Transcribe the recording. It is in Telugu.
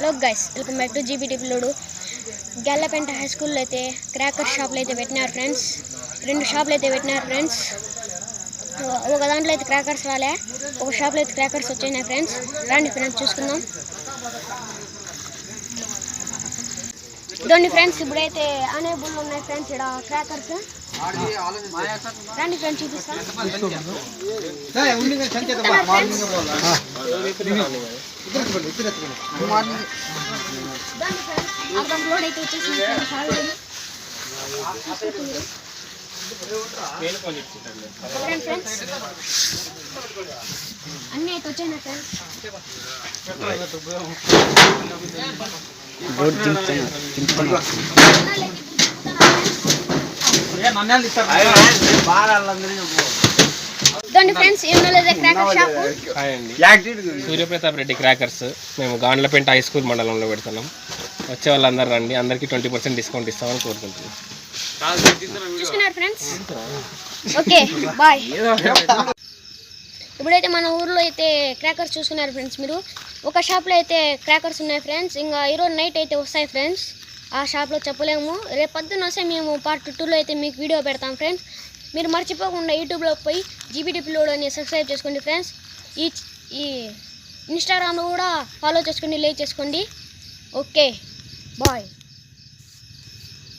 Hello guys, welcome back to జీబీటీ పిల్లోడు. గల్లపెంట హై స్కూల్లో అయితే క్రాకర్ షాపులు అయితే పెట్టినారు ఫ్రెండ్స్. 2 షాపులు అయితే పెట్టినారు ఫ్రెండ్స్. ఒక దాంట్లో అయితే క్రాకర్స్ రాలే, ఒక షాప్లో అయితే క్రాకర్స్ వచ్చాయి ఫ్రెండ్స్. రండి ఫ్రెండ్స్ చూసుకుందాం. ఇదండి ఫ్రెండ్స్, ఇప్పుడైతే అనేబుల్ ఉన్నాయి ఫ్రెండ్స్ ఇక్కడ క్రాకర్స్. రండి ఫ్రెండ్స్ చూపిస్తాను. లోడ్ అయితే వచ్చేసింది ఫ్రెండ్స్. అన్నీ అయితే వచ్చాయి ఫ్రెండ్స్. సూర్యప్రతాప్ రెడ్డి క్రాకర్స్. మేము గాండ్లపేంట హై స్కూల్ మండలంలో పెడుతున్నాం. వచ్చే వాళ్ళందరూ రండి, అందరికీ 20% డిస్కౌంట్ ఇస్తామని కోరుకుంటున్నాం. Okay bye. ఇప్పుడైతే మన ఊర్లో అయితే క్రాకర్స్ చూసుకున్నారు ఫ్రెండ్స్. మీరు ఒక షాప్లో అయితే క్రాకర్స్ ఉన్నాయి ఫ్రెండ్స్. ఇంకా ఈరోజు నైట్ అయితే వస్తాయి ఫ్రెండ్స్. ఆ షాప్లో చెప్పలేము. రేపు పొద్దున్న వస్తే మేము పార్ట్ 2లో అయితే మీకు వీడియో పెడతాం ఫ్రెండ్స్. మీరు మర్చిపోకుండా యూట్యూబ్లో పోయి జీబీటీ పిల్లోడు అని సబ్స్క్రైబ్ చేసుకోండి ఫ్రెండ్స్. ఈ ఇన్స్టాగ్రామ్లో కూడా ఫాలో చేసుకోండి, లైక్ చేసుకోండి. Okay bye.